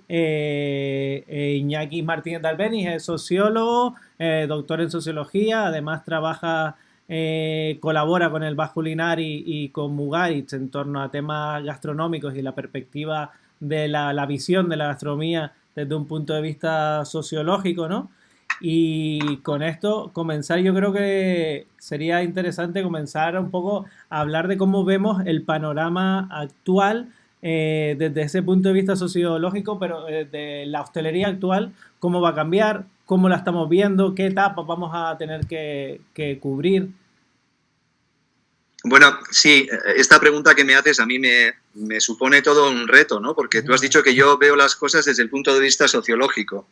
Iñaki Martínez de Albeniz es sociólogo, doctor en sociología, además trabaja, colabora con el Baix Culinar y con Mugaritz en torno a temas gastronómicos y la perspectiva de la visión de la gastronomía desde un punto de vista sociológico, ¿no? Y con esto comenzar, yo creo que sería interesante comenzar un poco a hablar de cómo vemos el panorama actual desde ese punto de vista sociológico, pero de la hostelería actual, cómo va a cambiar, cómo la estamos viendo, qué etapas vamos a tener que cubrir. Bueno, sí, esta pregunta que me haces a mí me supone todo un reto, ¿no? Porque tú has dicho que yo veo las cosas desde el punto de vista sociológico.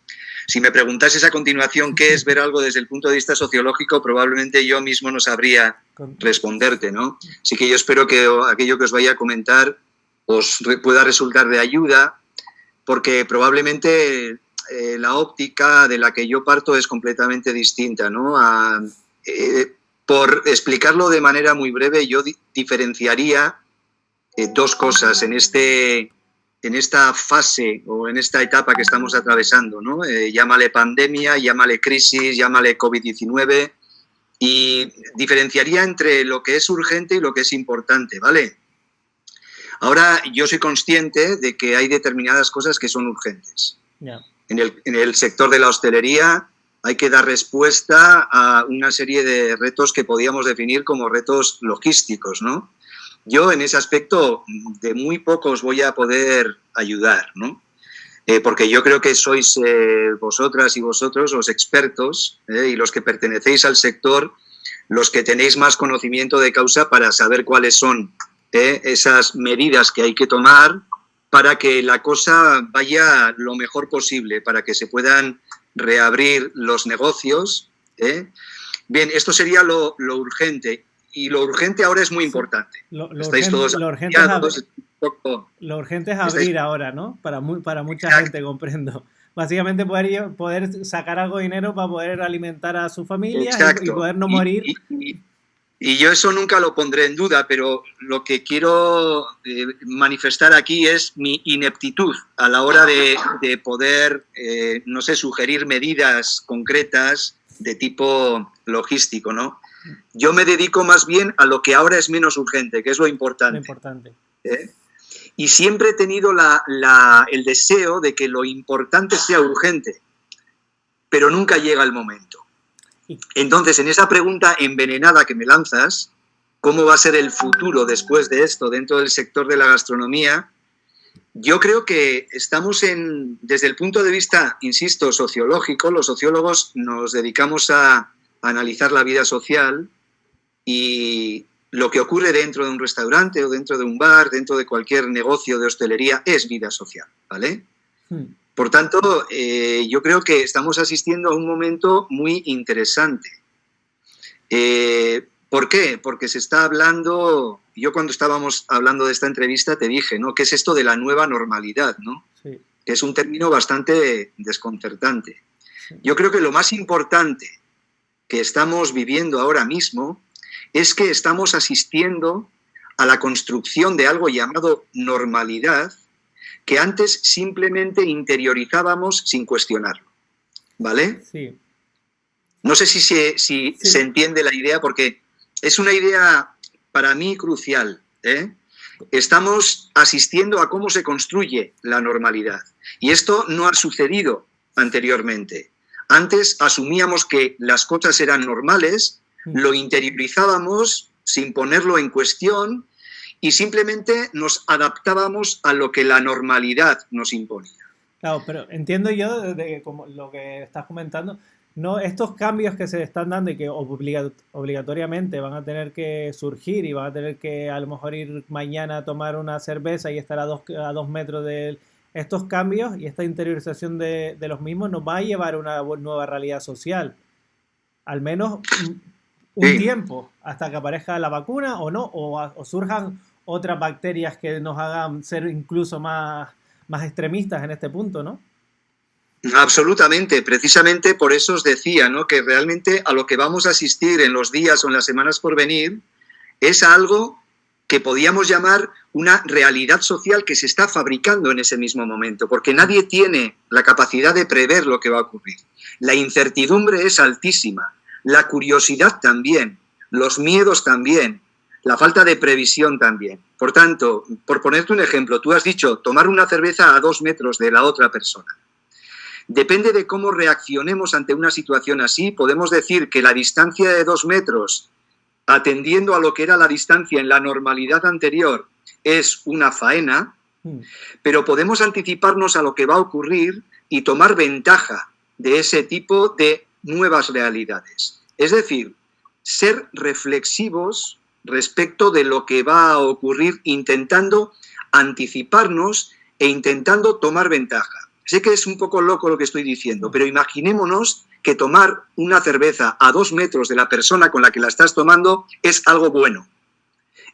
Si me preguntases a continuación qué es ver algo desde el punto de vista sociológico, probablemente yo mismo no sabría responderte, ¿no? Así que yo espero que aquello que os vaya a comentar os pueda resultar de ayuda, porque probablemente la óptica de la que yo parto es completamente distinta, ¿no? Por explicarlo de manera muy breve, yo diferenciaría dos cosas en esta fase o en esta etapa que estamos atravesando, ¿no? Llámale pandemia, llámale crisis, llámale COVID-19, y diferenciaría entre lo que es urgente y lo que es importante, ¿vale? Ahora, yo soy consciente de que hay determinadas cosas que son urgentes. Yeah. En el sector de la hostelería hay que dar respuesta a una serie de retos que podíamos definir como retos logísticos, ¿no? Yo en ese aspecto de muy pocos voy a poder ayudar, ¿no? Porque yo creo que sois vosotras y vosotros los expertos y los que pertenecéis al sector, los que tenéis más conocimiento de causa para saber cuáles son esas medidas que hay que tomar para que la cosa vaya lo mejor posible, para que se puedan reabrir los negocios. Bien, esto sería lo urgente. Y lo urgente ahora es muy importante. Estáis todos asociados. Lo urgente es abrir ahora, ¿no? Para mucha Exacto. gente, comprendo. Básicamente poder sacar algo de dinero para poder alimentar a su familia y poder no morir. Y yo eso nunca lo pondré en duda, pero lo que quiero manifestar aquí es mi ineptitud a la hora de poder, no sé, sugerir medidas concretas de tipo logístico, ¿no? Yo me dedico más bien a lo que ahora es menos urgente, que es lo importante. Lo importante. Y siempre he tenido el deseo de que lo importante sea urgente, pero nunca llega el momento. Entonces, en esa pregunta envenenada que me lanzas, ¿cómo va a ser el futuro después de esto dentro del sector de la gastronomía? Yo creo que estamos desde el punto de vista, insisto, sociológico, los sociólogos nos dedicamos a analizar la vida social y lo que ocurre dentro de un restaurante o dentro de un bar, dentro de cualquier negocio de hostelería, es vida social, ¿vale? Por tanto, yo creo que estamos asistiendo a un momento muy interesante. ¿Por qué? Porque se está hablando, yo cuando estábamos hablando de esta entrevista te dije, ¿no? ¿Qué es esto de la nueva normalidad, ¿no? Sí. Que es un término bastante desconcertante. Sí. Yo creo que lo más importante que estamos viviendo ahora mismo es que estamos asistiendo a la construcción de algo llamado normalidad, que antes simplemente interiorizábamos sin cuestionarlo, ¿vale? Sí. No sé si se entiende la idea, porque es una idea para mí crucial, ¿eh? Estamos asistiendo a cómo se construye la normalidad, y esto no ha sucedido anteriormente. Antes asumíamos que las cosas eran normales, lo interiorizábamos sin ponerlo en cuestión y simplemente nos adaptábamos a lo que la normalidad nos imponía. Claro, pero entiendo yo, como lo que estás comentando, no, estos cambios que se están dando y que obligatoriamente van a tener que surgir y van a tener que a lo mejor ir mañana a tomar una cerveza y estar a dos metros de estos cambios y esta interiorización de los mismos nos va a llevar a una nueva realidad social. Al menos un tiempo, hasta que aparezca la vacuna o no, o surjan otras bacterias que nos hagan ser incluso más extremistas en este punto, ¿no? Absolutamente, precisamente por eso os decía, ¿no? Que realmente a lo que vamos a asistir en los días o en las semanas por venir es a algo que podíamos llamar una realidad social que se está fabricando en ese mismo momento, porque nadie tiene la capacidad de prever lo que va a ocurrir. La incertidumbre es altísima, la curiosidad también, los miedos también, la falta de previsión también. Por tanto, por ponerte un ejemplo, tú has dicho tomar una cerveza a 2 metros de la otra persona. Depende de cómo reaccionemos ante una situación así, podemos decir que la distancia de 2 metros, atendiendo a lo que era la distancia en la normalidad anterior, es una faena, pero podemos anticiparnos a lo que va a ocurrir y tomar ventaja de ese tipo de nuevas realidades. Es decir, ser reflexivos respecto de lo que va a ocurrir, intentando anticiparnos e intentando tomar ventaja. Sé que es un poco loco lo que estoy diciendo, pero imaginémonos que tomar una cerveza a 2 metros de la persona con la que la estás tomando es algo bueno,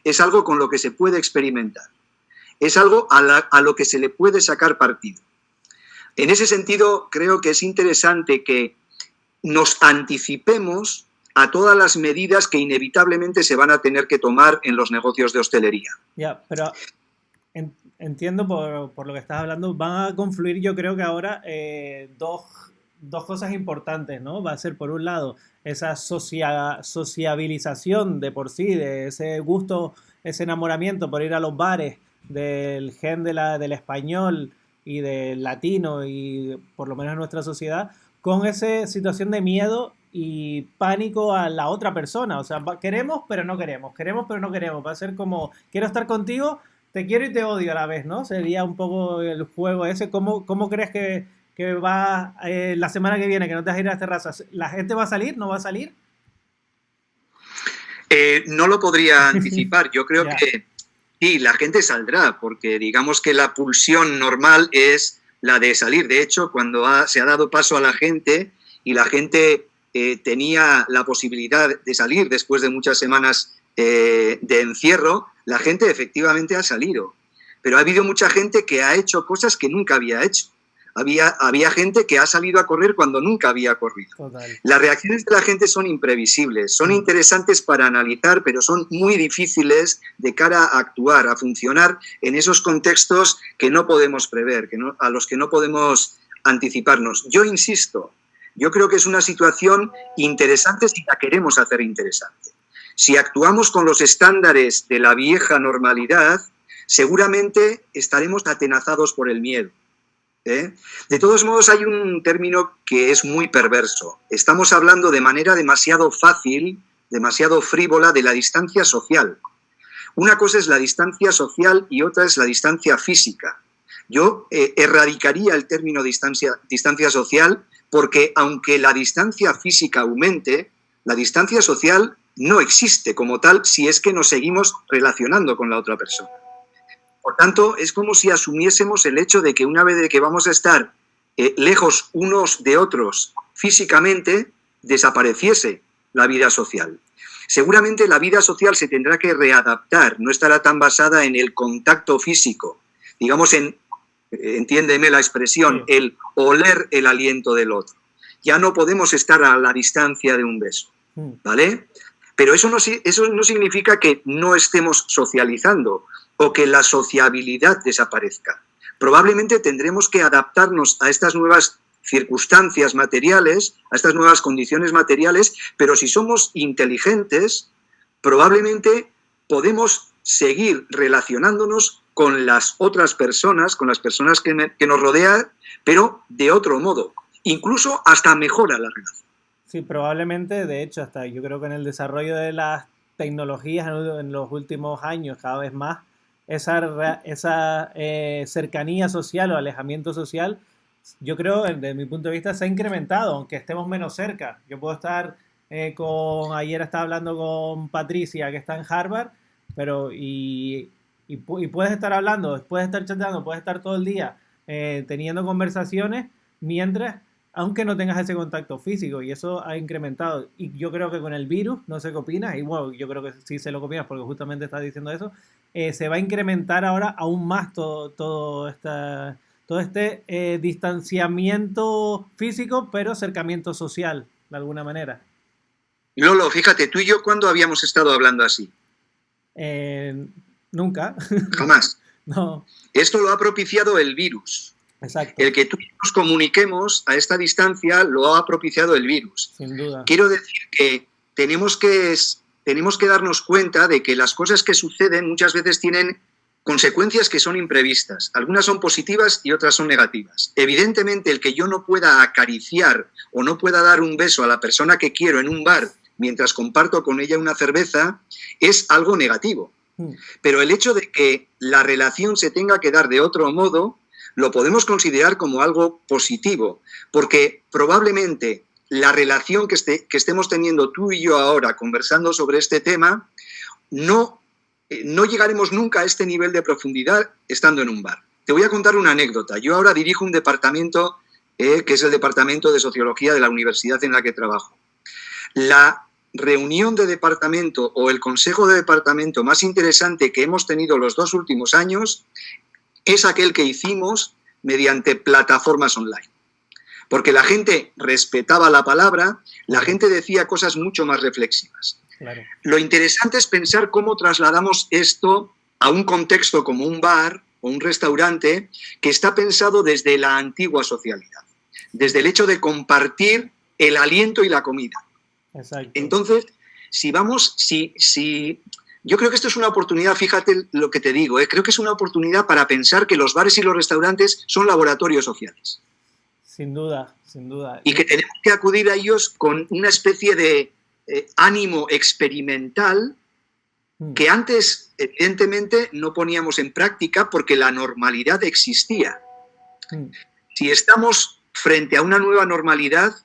es algo con lo que se puede experimentar, es algo a lo que se le puede sacar partido. En ese sentido, creo que es interesante que nos anticipemos a todas las medidas que inevitablemente se van a tener que tomar en los negocios de hostelería. Ya, pero entiendo por lo que estás hablando, van a confluir yo creo que ahora dos cosas importantes, ¿no? Va a ser por un lado esa sociabilización de por sí, de ese gusto, ese enamoramiento por ir a los bares, del gen del español y del latino y por lo menos en nuestra sociedad, con esa situación de miedo y pánico a la otra persona. O sea, queremos pero no queremos, queremos pero no queremos. Va a ser como, quiero estar contigo, te quiero y te odio a la vez, ¿no? Sería un poco el juego ese. ¿Cómo crees que va la semana que viene, que no te vas a ir a las terrazas? ¿La gente va a salir? ¿No va a salir? No lo podría anticipar. Yo creo que sí, la gente saldrá, porque digamos que la pulsión normal es la de salir. De hecho, cuando se ha dado paso a la gente y la gente tenía la posibilidad de salir después de muchas semanas de encierro, la gente efectivamente ha salido. Pero ha habido mucha gente que ha hecho cosas que nunca había hecho. Había gente que ha salido a correr cuando nunca había corrido. Total. Las reacciones de la gente son imprevisibles, son interesantes para analizar, pero son muy difíciles de cara a actuar, a funcionar en esos contextos que no podemos prever, a los que no podemos anticiparnos. Yo insisto, yo creo que es una situación interesante si la queremos hacer interesante. Si actuamos con los estándares de la vieja normalidad, seguramente estaremos atenazados por el miedo. De todos modos, hay un término que es muy perverso. Estamos hablando de manera demasiado fácil, demasiado frívola, de la distancia social. Una cosa es la distancia social y otra es la distancia física. Yo erradicaría el término distancia social porque aunque la distancia física aumente, la distancia social no existe como tal si es que nos seguimos relacionando con la otra persona. Por tanto, es como si asumiésemos el hecho de que una vez de que vamos a estar lejos unos de otros físicamente, desapareciese la vida social. Seguramente la vida social se tendrá que readaptar, no estará tan basada en el contacto físico, digamos entiéndeme la expresión, el oler el aliento del otro. Ya no podemos estar a la distancia de un beso, ¿vale? Pero eso no significa que no estemos socializando o que la sociabilidad desaparezca. Probablemente tendremos que adaptarnos a estas nuevas circunstancias materiales, a estas nuevas condiciones materiales, pero si somos inteligentes, probablemente podemos seguir relacionándonos con las otras personas, con las personas que nos rodean, pero de otro modo. Incluso hasta mejora la relación. Sí, probablemente, de hecho, hasta yo creo que en el desarrollo de las tecnologías en los últimos años, cada vez más, esa cercanía social o alejamiento social, yo creo, desde mi punto de vista, se ha incrementado, aunque estemos menos cerca. Yo puedo estar ayer estaba hablando con Patricia, que está en Harvard, pero y puedes estar hablando, puedes estar chateando, puedes estar todo el día teniendo conversaciones mientras, aunque no tengas ese contacto físico, y eso ha incrementado. Y yo creo que con el virus, no sé qué opinas, y bueno, yo creo que sí sé lo que opinas porque justamente estás diciendo eso, se va a incrementar ahora aún más todo este distanciamiento físico, pero acercamiento social, de alguna manera. Lolo, fíjate, tú y yo, ¿cuándo habíamos estado hablando así? Nunca. Jamás. No, Esto lo ha propiciado el virus. exacto, El que tú y yo nos comuniquemos a esta distancia lo ha propiciado el virus. sin duda. Quiero decir que tenemos que darnos cuenta de que las cosas que suceden muchas veces tienen consecuencias que son imprevistas. Algunas son positivas y otras son negativas. Evidentemente, el que yo no pueda acariciar o no pueda dar un beso a la persona que quiero en un bar mientras comparto con ella una cerveza es algo negativo. Pero el hecho de que la relación se tenga que dar de otro modo lo podemos considerar como algo positivo, porque probablemente la relación que estemos teniendo tú y yo ahora conversando sobre este tema no llegaremos nunca a este nivel de profundidad estando en un bar. Te voy a contar una anécdota. Yo ahora dirijo un departamento que es el Departamento de Sociología de la universidad en la que trabajo. La reunión de departamento o el consejo de departamento más interesante que hemos tenido los 2 últimos años es aquel que hicimos mediante plataformas online. Porque la gente respetaba la palabra, la gente decía cosas mucho más reflexivas. Claro. Lo interesante es pensar cómo trasladamos esto a un contexto como un bar o un restaurante que está pensado desde la antigua socialidad, desde el hecho de compartir el aliento y la comida. Exacto. Entonces, yo creo que esto es una oportunidad, fíjate lo que te digo, creo que es una oportunidad para pensar que los bares y los restaurantes son laboratorios sociales. Sin duda, sin duda. Y que tenemos que acudir a ellos con una especie de ánimo experimental que antes, evidentemente, no poníamos en práctica porque la normalidad existía. Si estamos frente a una nueva normalidad,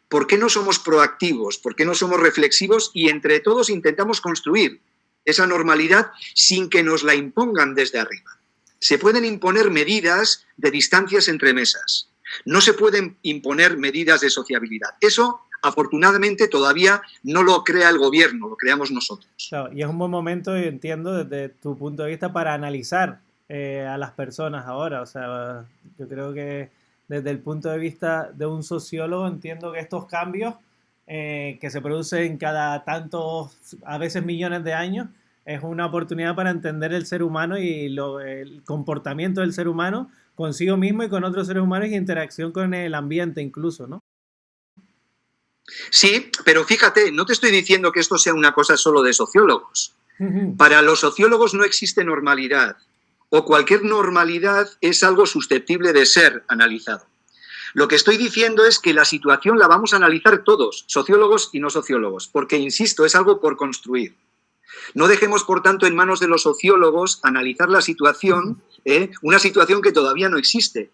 ¿por qué no somos proactivos? ¿Por qué no somos reflexivos? Y entre todos intentamos construir esa normalidad sin que nos la impongan desde arriba. Se pueden imponer medidas de distancias entre mesas. No se pueden imponer medidas de sociabilidad. Eso, afortunadamente, todavía no lo crea el gobierno, lo creamos nosotros. Claro, y es un buen momento, yo entiendo, desde tu punto de vista, para analizar a las personas ahora. O sea, yo creo que desde el punto de vista de un sociólogo entiendo que estos cambios que se producen cada tantos, a veces millones de años, es una oportunidad para entender el ser humano y el comportamiento del ser humano consigo mismo y con otros seres humanos y interacción con el ambiente incluso, ¿no? Sí, pero fíjate, no te estoy diciendo que esto sea una cosa solo de sociólogos. Para los sociólogos no existe normalidad, o cualquier normalidad es algo susceptible de ser analizado. Lo que estoy diciendo es que la situación la vamos a analizar todos, sociólogos y no sociólogos, porque, insisto, es algo por construir. No dejemos, por tanto, en manos de los sociólogos analizar la situación, una situación que todavía no existe.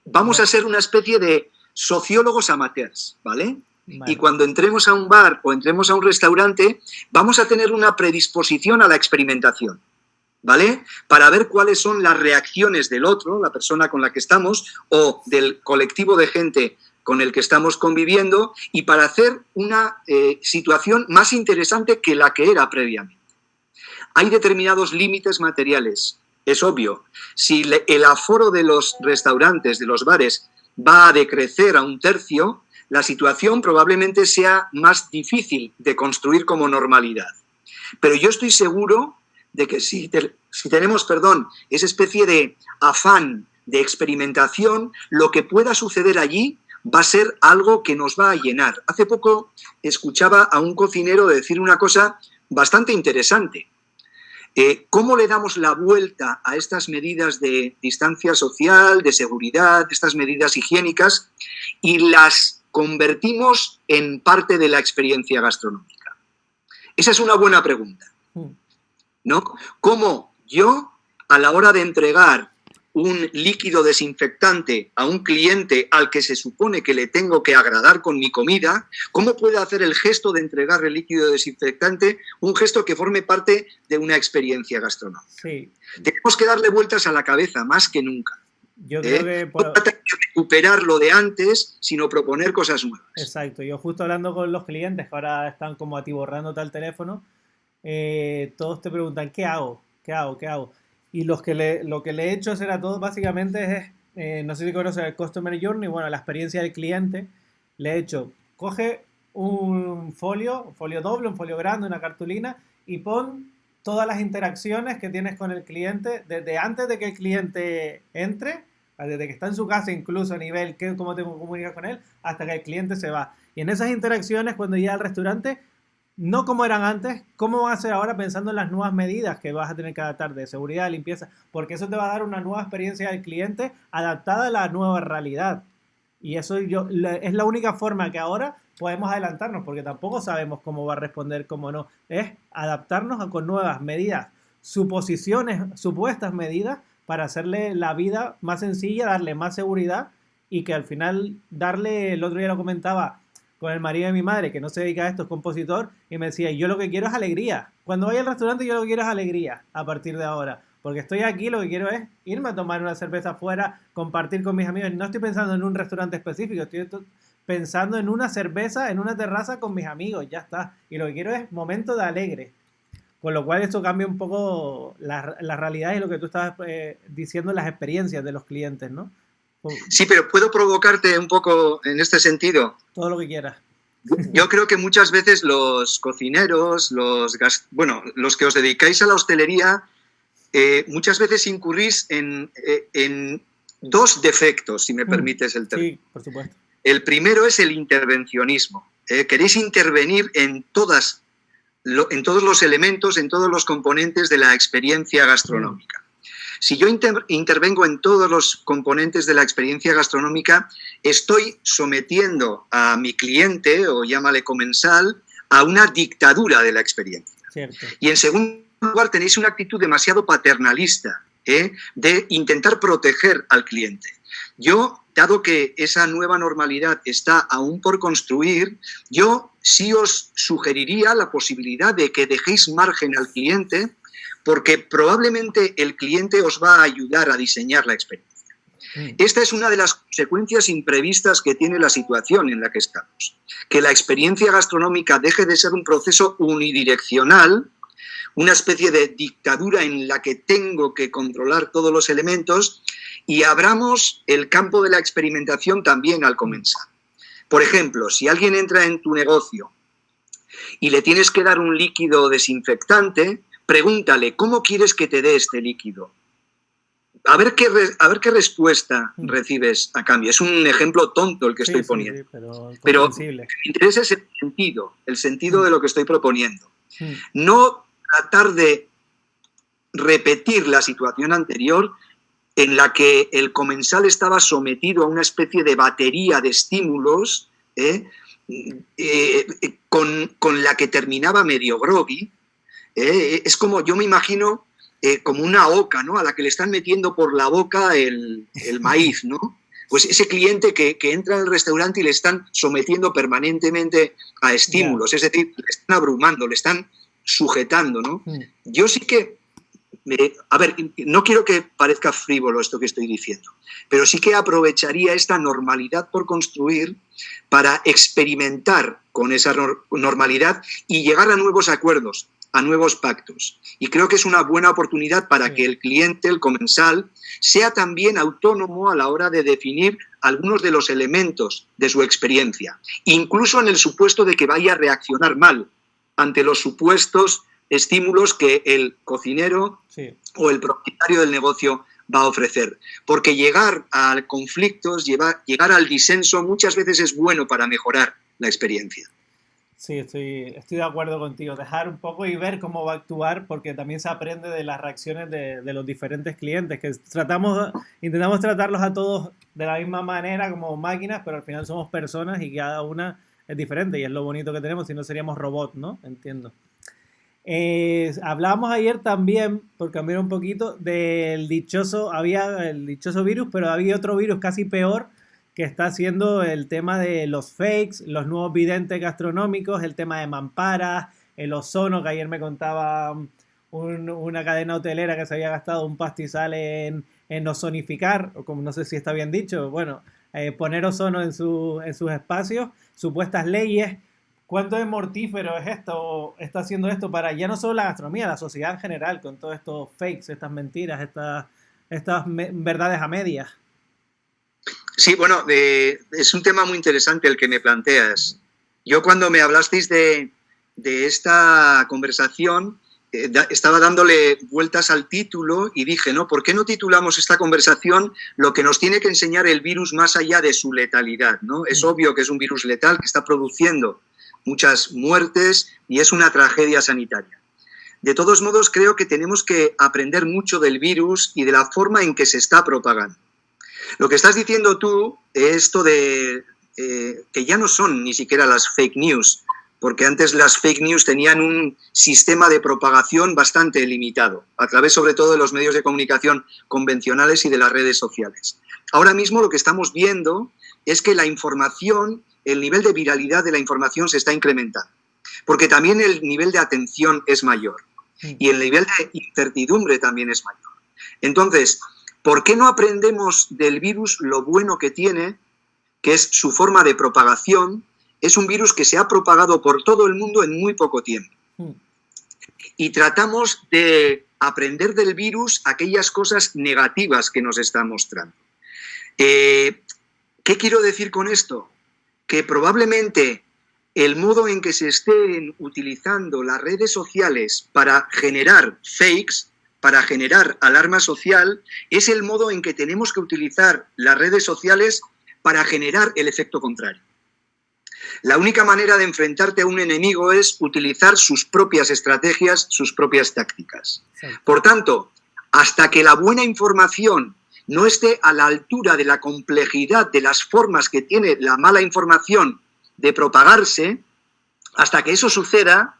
Vamos a ser una especie de sociólogos amateurs, ¿vale? Vale. Y cuando entremos a un bar o entremos a un restaurante, vamos a tener una predisposición a la experimentación, ¿vale? Para ver cuáles son las reacciones del otro, la persona con la que estamos, o del colectivo de gente con el que estamos conviviendo, y para hacer una situación más interesante que la que era previamente. Hay determinados límites materiales, es obvio. Si el aforo de los restaurantes, de los bares, va a decrecer a 1/3, la situación probablemente sea más difícil de construir como normalidad. Pero yo estoy seguro de que si tenemos, esa especie de afán de experimentación, lo que pueda suceder allí va a ser algo que nos va a llenar. Hace poco escuchaba a un cocinero decir una cosa bastante interesante. ¿Cómo le damos la vuelta a estas medidas de distancia social, de seguridad, estas medidas higiénicas, y las convertimos en parte de la experiencia gastronómica? Esa es una buena pregunta, ¿no? ¿Cómo yo, a la hora de entregar un líquido desinfectante a un cliente al que se supone que le tengo que agradar con mi comida, cómo puedo hacer el gesto de entregar el líquido desinfectante, un gesto que forme parte de una experiencia gastronómica? Sí. Tenemos que darle vueltas a la cabeza más que nunca. Yo creo que no trata de recuperar lo de antes, sino proponer cosas nuevas. Exacto. Yo justo hablando con los clientes que ahora están como atiborrándote al teléfono, todos te preguntan, ¿qué hago? ¿Qué hago? ¿Qué hago? Y lo que le he hecho hacer a todos básicamente es, no sé si conoces el Customer Journey, bueno, la experiencia del cliente. Le he hecho, coge un folio doble, un folio grande, una cartulina, y pon todas las interacciones que tienes con el cliente, desde antes de que el cliente entre, desde que está en su casa, incluso a nivel cómo te comunicas con él, hasta que el cliente se va. Y en esas interacciones, cuando llega al restaurante, no como eran antes, cómo van a ser ahora pensando en las nuevas medidas que vas a tener que adaptar de seguridad, de limpieza, porque eso te va a dar una nueva experiencia del cliente adaptada a la nueva realidad. Y eso es la única forma que ahora podemos adelantarnos, porque tampoco sabemos cómo va a responder, cómo no. Es adaptarnos con nuevas medidas, suposiciones, supuestas medidas, para hacerle la vida más sencilla, darle más seguridad y que al final el otro día lo comentaba con el marido de mi madre, que no se dedica a esto, es compositor, y me decía, yo lo que quiero es alegría. Cuando vaya al restaurante yo lo que quiero es alegría a partir de ahora. Porque estoy aquí, lo que quiero es irme a tomar una cerveza afuera, compartir con mis amigos. No estoy pensando en un restaurante específico, estoy pensando en una cerveza, en una terraza con mis amigos, ya está. Y lo que quiero es momento de alegre. Con lo cual esto cambia un poco la realidad y lo que tú estabas diciendo, las experiencias de los clientes, ¿no? Sí, pero ¿puedo provocarte un poco en este sentido? Todo lo que quieras. Yo creo que muchas veces los cocineros, los que os dedicáis a la hostelería, muchas veces incurrís en dos defectos, si me permites el término. Sí, por supuesto. El primero es el intervencionismo. Queréis intervenir en todos los elementos, en todos los componentes de la experiencia gastronómica. Si yo intervengo en todos los componentes de la experiencia gastronómica, estoy sometiendo a mi cliente, o llámale comensal, a una dictadura de la experiencia. Cierto. Y en segundo lugar, tenéis una actitud demasiado paternalista, de intentar proteger al cliente. Yo, dado que esa nueva normalidad está aún por construir, yo sí os sugeriría la posibilidad de que dejéis margen al cliente, porque probablemente el cliente os va a ayudar a diseñar la experiencia. Esta es una de las consecuencias imprevistas que tiene la situación en la que estamos. Que la experiencia gastronómica deje de ser un proceso unidireccional, una especie de dictadura en la que tengo que controlar todos los elementos, y abramos el campo de la experimentación también al comenzar. Por ejemplo, si alguien entra en tu negocio y le tienes que dar un líquido desinfectante, pregúntale, ¿cómo quieres que te dé este líquido? A ver qué respuesta recibes a cambio. Es un ejemplo tonto el que estoy poniendo. Sí, pero me interesa ese sentido, el sentido de lo que estoy proponiendo. No tratar de repetir la situación anterior en la que el comensal estaba sometido a una especie de batería de estímulos con la que terminaba medio groggy. Es como, yo me imagino, como una oca, ¿no?, a la que le están metiendo por la boca el maíz, ¿no? Pues ese cliente que entra al restaurante y le están sometiendo permanentemente a estímulos, es decir, le están abrumando, le están sujetando, ¿no? Yo sí que, a ver, no quiero que parezca frívolo esto que estoy diciendo, pero sí que aprovecharía esta normalidad por construir para experimentar con esa normalidad y llegar a nuevos acuerdos, a nuevos pactos. Y creo que es una buena oportunidad para que el cliente, el comensal, sea también autónomo a la hora de definir algunos de los elementos de su experiencia, incluso en el supuesto de que vaya a reaccionar mal ante los supuestos estímulos que el cocinero o el propietario del negocio va a ofrecer. Porque llegar a conflictos, llegar al disenso, muchas veces es bueno para mejorar la experiencia. Sí, estoy de acuerdo contigo. Dejar un poco y ver cómo va a actuar, porque también se aprende de las reacciones de los diferentes clientes, que intentamos tratarlos a todos de la misma manera como máquinas, pero al final somos personas y cada una es diferente, y es lo bonito que tenemos, si no seríamos robots, ¿no? Entiendo. Hablábamos ayer también, por cambiar un poquito, había el dichoso virus, pero había otro virus casi peor, que está haciendo el tema de los fakes, los nuevos videntes gastronómicos, el tema de mamparas, el ozono, que ayer me contaba una cadena hotelera que se había gastado un pastizal en ozonificar, o como no sé si está bien dicho, bueno, poner ozono en sus espacios, supuestas leyes. ¿Cuánto de mortífero es esto, está haciendo esto para ya no solo la gastronomía, la sociedad en general, con todos estos fakes, estas mentiras, estas verdades a medias? Sí, bueno, es un tema muy interesante el que me planteas. Yo, cuando me hablasteis de esta conversación, estaba dándole vueltas al título y dije, ¿no? ¿Por qué no titulamos esta conversación lo que nos tiene que enseñar el virus más allá de su letalidad, ¿no? Es obvio que es un virus letal que está produciendo muchas muertes y es una tragedia sanitaria. De todos modos, creo que tenemos que aprender mucho del virus y de la forma en que se está propagando. Lo que estás diciendo tú, esto de que ya no son ni siquiera las fake news, porque antes las fake news tenían un sistema de propagación bastante limitado, a través sobre todo de los medios de comunicación convencionales y de las redes sociales. Ahora mismo lo que estamos viendo es que la información, el nivel de viralidad de la información se está incrementando, porque también el nivel de atención es mayor y el nivel de incertidumbre también es mayor. Entonces, ¿por qué no aprendemos del virus lo bueno que tiene, que es su forma de propagación? Es un virus que se ha propagado por todo el mundo en muy poco tiempo. Y tratamos de aprender del virus aquellas cosas negativas que nos está mostrando. ¿Qué quiero decir con esto? Que probablemente el modo en que se estén utilizando las redes sociales para generar fakes, para generar alarma social, es el modo en que tenemos que utilizar las redes sociales para generar el efecto contrario. La única manera de enfrentarte a un enemigo es utilizar sus propias estrategias, sus propias tácticas. Sí. Por tanto, hasta que la buena información no esté a la altura de la complejidad de las formas que tiene la mala información de propagarse, hasta que eso suceda,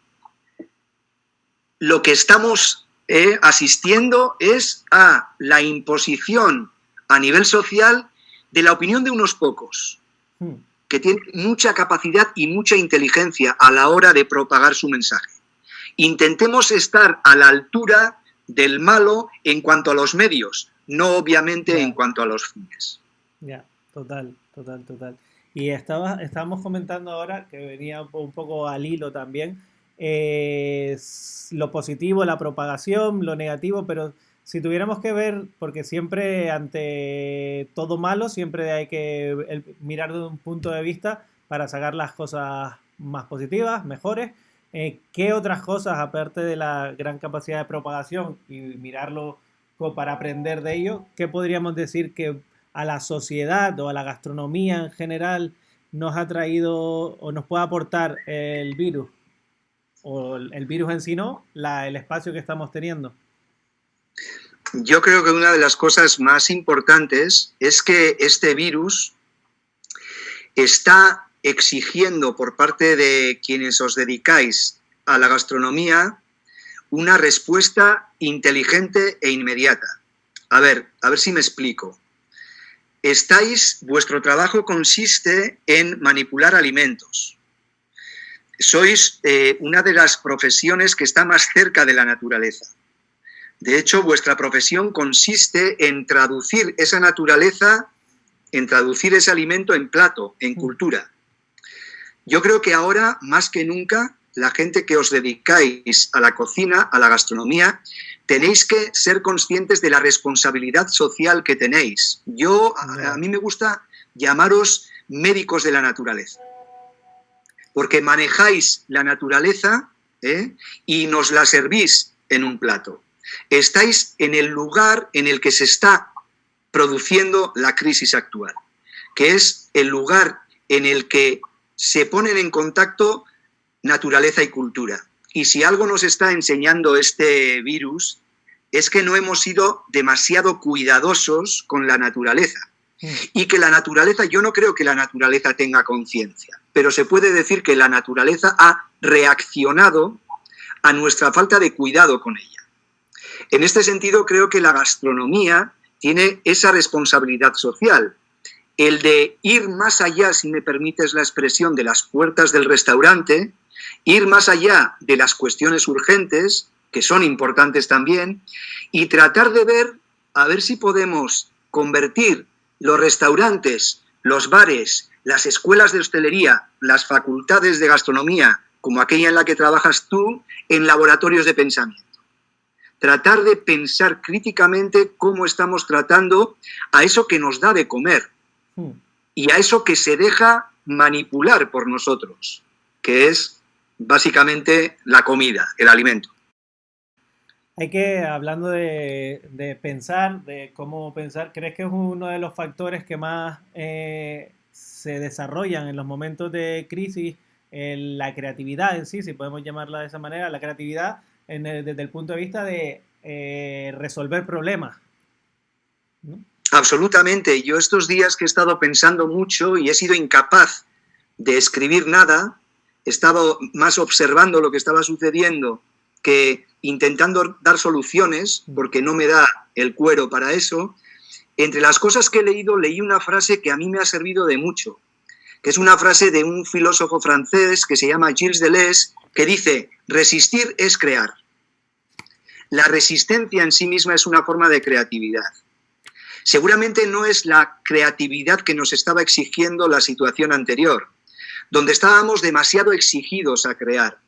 lo que estamos asistiendo es a la imposición a nivel social de la opinión de unos pocos, que tienen mucha capacidad y mucha inteligencia a la hora de propagar su mensaje. Intentemos estar a la altura del malo en cuanto a los medios, no obviamente en cuanto a los fines. Ya, total. Y estábamos comentando ahora, que venía un poco al hilo también, lo positivo, la propagación, lo negativo, pero si tuviéramos que ver, porque siempre ante todo malo, siempre hay que mirar de un punto de vista para sacar las cosas más positivas, mejores. ¿Qué otras cosas, aparte de la gran capacidad de propagación y mirarlo para aprender de ello, qué podríamos decir que a la sociedad o a la gastronomía en general nos ha traído o nos puede aportar el virus? O el virus en sí no, el espacio que estamos teniendo. Yo creo que una de las cosas más importantes es que este virus está exigiendo por parte de quienes os dedicáis a la gastronomía una respuesta inteligente e inmediata. A ver si me explico. Vuestro trabajo consiste en manipular alimentos. Sois una de las profesiones que está más cerca de la naturaleza. De hecho, vuestra profesión consiste en traducir esa naturaleza, en traducir ese alimento en plato, en cultura. Yo creo que ahora, más que nunca, la gente que os dedicáis a la cocina, a la gastronomía, tenéis que ser conscientes de la responsabilidad social que tenéis. A mí me gusta llamaros médicos de la naturaleza, porque manejáis la naturaleza y nos la servís en un plato. Estáis en el lugar en el que se está produciendo la crisis actual, que es el lugar en el que se ponen en contacto naturaleza y cultura. Y si algo nos está enseñando este virus es que no hemos sido demasiado cuidadosos con la naturaleza. Y que la naturaleza, yo no creo que la naturaleza tenga conciencia, pero se puede decir que la naturaleza ha reaccionado a nuestra falta de cuidado con ella. En este sentido, creo que la gastronomía tiene esa responsabilidad social, el de ir más allá, si me permites la expresión, de las puertas del restaurante, ir más allá de las cuestiones urgentes, que son importantes también, y tratar de ver, a ver si podemos convertir los restaurantes, los bares, las escuelas de hostelería, las facultades de gastronomía, como aquella en la que trabajas tú, en laboratorios de pensamiento. Tratar de pensar críticamente cómo estamos tratando a eso que nos da de comer y a eso que se deja manipular por nosotros, que es básicamente la comida, el alimento. Hay que, hablando de pensar, de cómo pensar, ¿crees que es uno de los factores que más se desarrollan en los momentos de crisis? La creatividad en sí, si podemos llamarla de esa manera, la creatividad desde el punto de vista de resolver problemas, ¿no? Absolutamente. Yo estos días que he estado pensando mucho y he sido incapaz de escribir nada, he estado más observando lo que estaba sucediendo que intentando dar soluciones, porque no me da el cuero para eso. Entre las cosas que he leído, leí una frase que a mí me ha servido de mucho, que es una frase de un filósofo francés que se llama Gilles Deleuze, que dice: resistir es crear. La resistencia en sí misma es una forma de creatividad. Seguramente no es la creatividad que nos estaba exigiendo la situación anterior, donde estábamos demasiado exigidos a crear,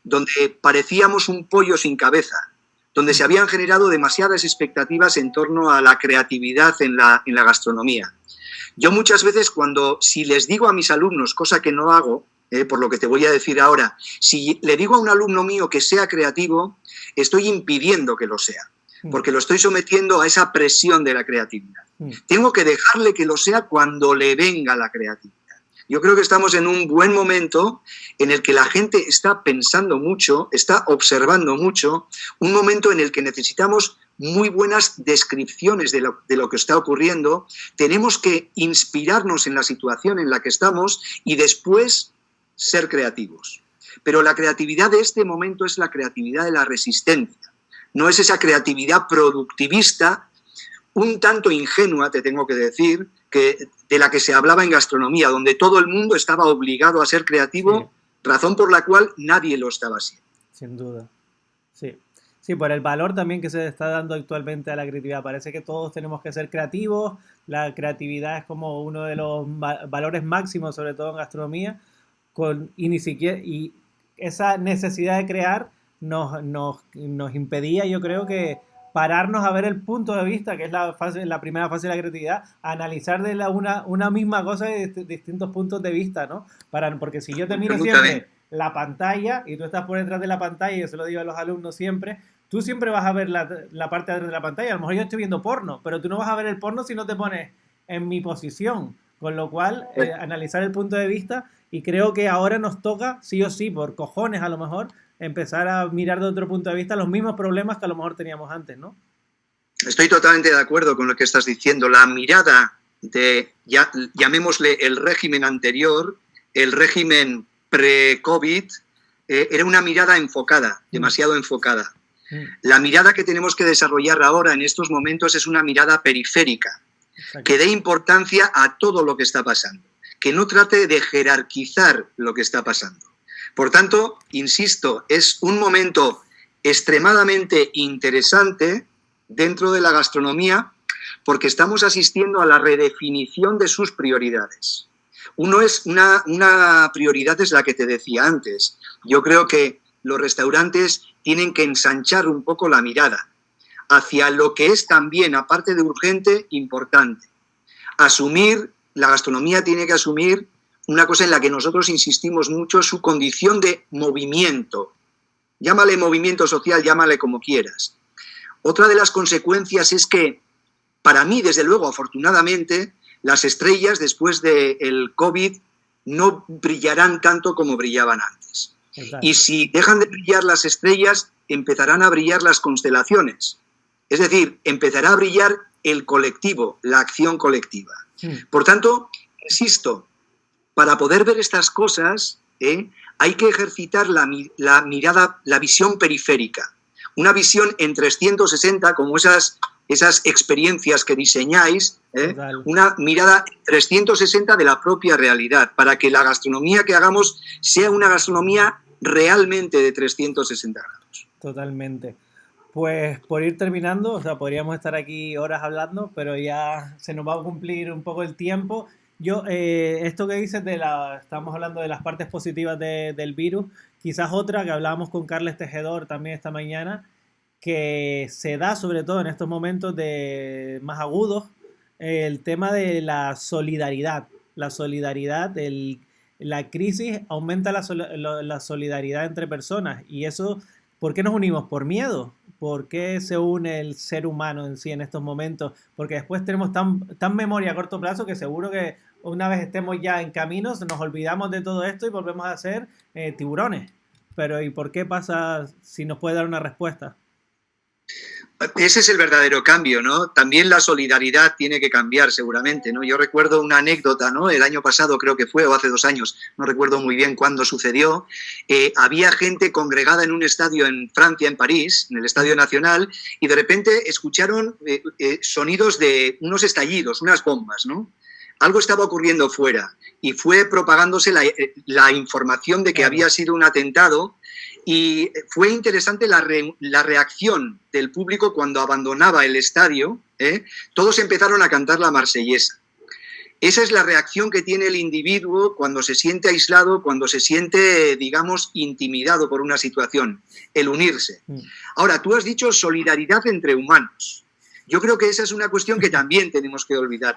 donde parecíamos un pollo sin cabeza, donde se habían generado demasiadas expectativas en torno a la creatividad en la gastronomía. Yo muchas veces si les digo a mis alumnos, cosa que no hago, por lo que te voy a decir ahora, si le digo a un alumno mío que sea creativo, estoy impidiendo que lo sea, porque lo estoy sometiendo a esa presión de la creatividad. Tengo que dejarle que lo sea cuando le venga la creatividad. Yo creo que estamos en un buen momento en el que la gente está pensando mucho, está observando mucho, un momento en el que necesitamos muy buenas descripciones de lo que está ocurriendo. Tenemos que inspirarnos en la situación en la que estamos y después ser creativos. Pero la creatividad de este momento es la creatividad de la resistencia. No es esa creatividad productivista, un tanto ingenua, te tengo que decir, de la que se hablaba en gastronomía, donde todo el mundo estaba obligado a ser creativo, sí, razón por la cual nadie lo estaba haciendo. Sin duda, sí. Sí, por el valor también que se está dando actualmente a la creatividad. Parece que todos tenemos que ser creativos, la creatividad es como uno de los valores máximos, sobre todo en gastronomía, y esa necesidad de crear nos impedía, yo creo que, pararnos a ver el punto de vista, que es la primera fase de la creatividad, analizar de una misma cosa de distintos puntos de vista, ¿no? Porque si yo te miro siempre la pantalla y tú estás por detrás de la pantalla, y yo se lo digo a los alumnos siempre, tú siempre vas a ver la parte de atrás de la pantalla. A lo mejor yo estoy viendo porno, pero tú no vas a ver el porno si no te pones en mi posición. Con lo cual, analizar el punto de vista, y creo que ahora nos toca, sí o sí, por cojones a lo mejor, empezar a mirar de otro punto de vista los mismos problemas que a lo mejor teníamos antes, ¿no? Estoy totalmente de acuerdo con lo que estás diciendo. La mirada llamémosle el régimen anterior, el régimen pre-COVID, era una mirada enfocada, demasiado enfocada. La mirada que tenemos que desarrollar ahora en estos momentos es una mirada periférica, que dé importancia a todo lo que está pasando, que no trate de jerarquizar lo que está pasando. Por tanto, insisto, es un momento extremadamente interesante dentro de la gastronomía, porque estamos asistiendo a la redefinición de sus prioridades. Una prioridad es la que te decía antes. Yo creo que los restaurantes tienen que ensanchar un poco la mirada hacia lo que es también, aparte de urgente, importante. La gastronomía tiene que asumir una cosa en la que nosotros insistimos mucho, su condición de movimiento. Llámale movimiento social, llámale como quieras. Otra de las consecuencias es que, para mí, desde luego, afortunadamente, las estrellas después del COVID no brillarán tanto como brillaban antes. Exacto. Y si dejan de brillar las estrellas, empezarán a brillar las constelaciones. Es decir, empezará a brillar el colectivo, la acción colectiva. Por tanto, insisto, para poder ver estas cosas, hay que ejercitar la mirada, la visión periférica. Una visión en 360, como esas experiencias que diseñáis, una mirada 360 de la propia realidad, para que la gastronomía que hagamos sea una gastronomía realmente de 360 grados. Totalmente. Pues por ir terminando, o sea, podríamos estar aquí horas hablando, pero ya se nos va a cumplir un poco el tiempo. Yo, esto que dices estamos hablando de las partes positivas del virus, quizás otra que hablábamos con Carles Tejedor también esta mañana, que se da sobre todo en estos momentos más agudos, el tema de la solidaridad. La solidaridad, la crisis aumenta la solidaridad entre personas, y eso ¿por qué nos unimos? ¿Por miedo? ¿Por qué se une el ser humano en sí en estos momentos? Porque después tenemos tan memoria a corto plazo que seguro que una vez estemos ya en caminos nos olvidamos de todo esto y volvemos a ser tiburones. Pero ¿y por qué pasa si nos puede dar una respuesta? Ese es el verdadero cambio, ¿no? También la solidaridad tiene que cambiar seguramente, ¿no? Yo recuerdo una anécdota, ¿no? El año pasado creo que fue, o hace 2 años, no recuerdo muy bien cuándo sucedió. Había gente congregada en un estadio en Francia, en París, en el Estadio Nacional, y de repente escucharon sonidos de unos estallidos, unas bombas, ¿no? Algo estaba ocurriendo fuera y fue propagándose la información de que había sido un atentado. Y fue interesante la reacción del público cuando abandonaba el estadio. Todos empezaron a cantar la Marsellesa. Esa es la reacción que tiene el individuo cuando se siente aislado, cuando se siente, digamos, intimidado por una situación, el unirse. Ahora, tú has dicho solidaridad entre humanos. Yo creo que esa es una cuestión que también tenemos que olvidar.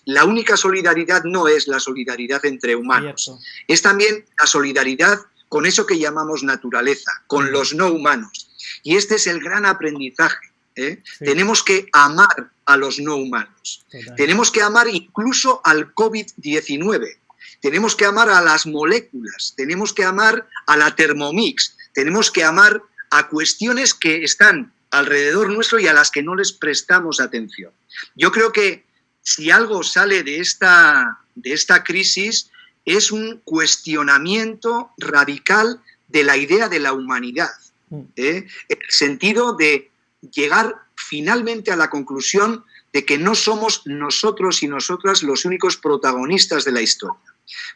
La única solidaridad no es la solidaridad entre humanos. Cierto. Es también la solidaridad con eso que llamamos naturaleza, con los no humanos. Y este es el gran aprendizaje. Sí. Tenemos que amar a los no humanos. Total. Tenemos que amar incluso al COVID-19. Tenemos que amar a las moléculas. Tenemos que amar a la Thermomix. Tenemos que amar a cuestiones que están alrededor nuestro y a las que no les prestamos atención. Yo creo que si algo sale de esta crisis es un cuestionamiento radical de la idea de la humanidad, en el sentido de llegar finalmente a la conclusión de que no somos nosotros y nosotras los únicos protagonistas de la historia.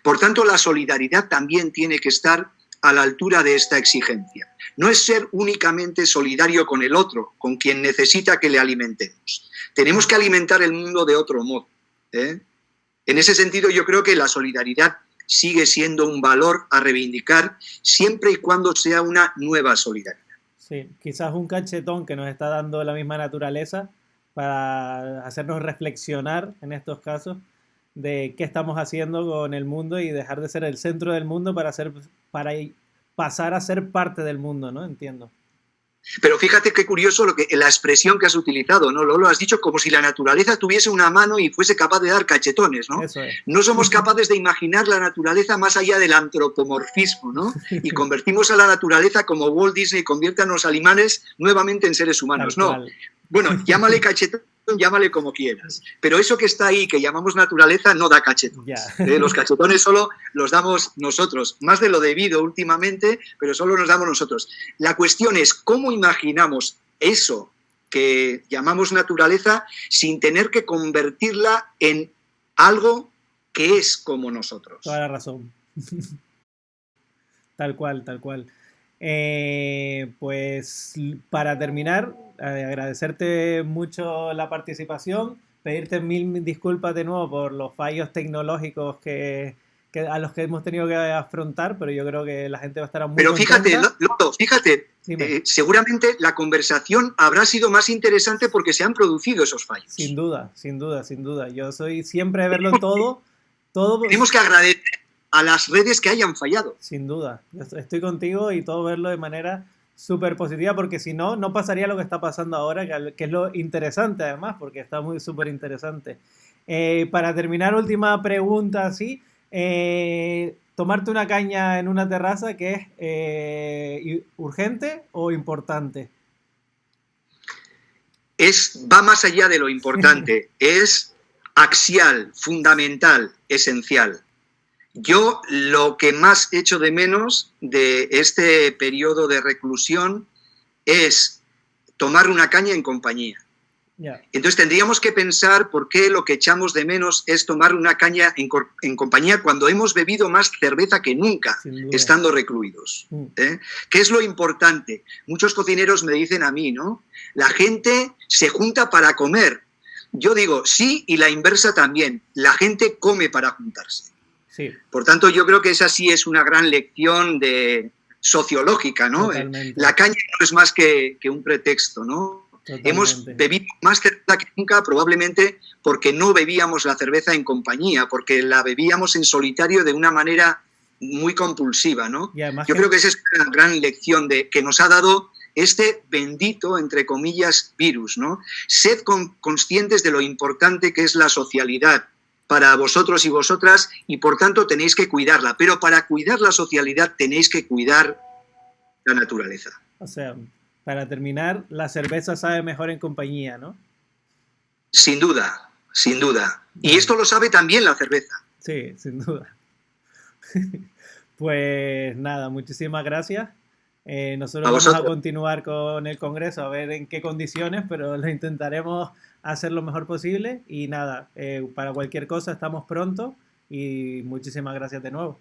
Por tanto, la solidaridad también tiene que estar a la altura de esta exigencia. No es ser únicamente solidario con el otro, con quien necesita que le alimentemos. Tenemos que alimentar el mundo de otro modo. En ese sentido, yo creo que la solidaridad sigue siendo un valor a reivindicar siempre y cuando sea una nueva solidaridad. Sí, quizás un cachetón que nos está dando la misma naturaleza para hacernos reflexionar en estos casos de qué estamos haciendo con el mundo y dejar de ser el centro del mundo para pasar a ser parte del mundo, ¿no? Entiendo. Pero fíjate qué curioso la expresión que has utilizado, ¿no? Lo has dicho como si la naturaleza tuviese una mano y fuese capaz de dar cachetones, ¿no? Eso es. No somos capaces de imaginar la naturaleza más allá del antropomorfismo, ¿no? Y convertimos a la naturaleza como Walt Disney convierte a los animales nuevamente en seres humanos. No. Bueno, llámale cachetón, llámale como quieras. Pero eso que está ahí, que llamamos naturaleza, no da cachetones. Los cachetones solo los damos nosotros, más de lo debido últimamente, pero solo nos damos nosotros. La cuestión es cómo imaginamos eso que llamamos naturaleza sin tener que convertirla en algo que es como nosotros. Toda la razón. Tal cual, tal cual. Pues para terminar, agradecerte mucho la participación, pedirte mil disculpas de nuevo por los fallos tecnológicos a los que hemos tenido que afrontar, pero yo creo que la gente va a estar muy contenta. Pero fíjate, seguramente la conversación habrá sido más interesante porque se han producido esos fallos. Sin duda, sin duda, sin duda. Yo soy siempre de verlo todo. Tenemos que agradecer a las redes que hayan fallado. Sin duda. Yo estoy contigo y todo verlo de manera súper positiva, porque si no, no pasaría lo que está pasando ahora, que es lo interesante además, porque está muy súper interesante. Para terminar, última pregunta, ¿sí? ¿Tomarte una caña en una terraza que es urgente o importante? Va más allá de lo importante, es axial, fundamental, esencial. Yo lo que más echo de menos de este periodo de reclusión es tomar una caña en compañía. Yeah. Entonces tendríamos que pensar por qué lo que echamos de menos es tomar una caña en compañía cuando hemos bebido más cerveza que nunca, estando recluidos. ¿Qué es lo importante? Muchos cocineros me dicen a mí, ¿no? La gente se junta para comer. Yo digo, sí, y la inversa también. La gente come para juntarse. Sí. Por tanto, yo creo que esa sí es una gran lección sociológica, ¿no? Totalmente. La caña no es más que un pretexto, ¿no? Totalmente. Hemos bebido más cerveza que nunca, probablemente porque no bebíamos la cerveza en compañía, porque la bebíamos en solitario de una manera muy compulsiva, ¿no? Y además Yo creo que esa es una gran lección que nos ha dado este bendito, entre comillas, virus, ¿no? Sed conscientes de lo importante que es la socialidad para vosotros y vosotras, y por tanto tenéis que cuidarla. Pero para cuidar la socialidad tenéis que cuidar la naturaleza. O sea, para terminar, la cerveza sabe mejor en compañía, ¿no? Sin duda, sin duda. Y esto lo sabe también la cerveza. Sí, sin duda. Pues nada, muchísimas gracias. Nosotros vamos a continuar con el Congreso a ver en qué condiciones, pero lo intentaremos hacer lo mejor posible. Y nada, para cualquier cosa estamos pronto y muchísimas gracias de nuevo.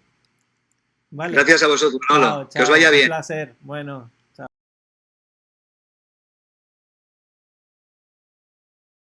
Vale. Gracias a vosotros, Manolo. Chao, que os vaya bien. Un placer. Bueno.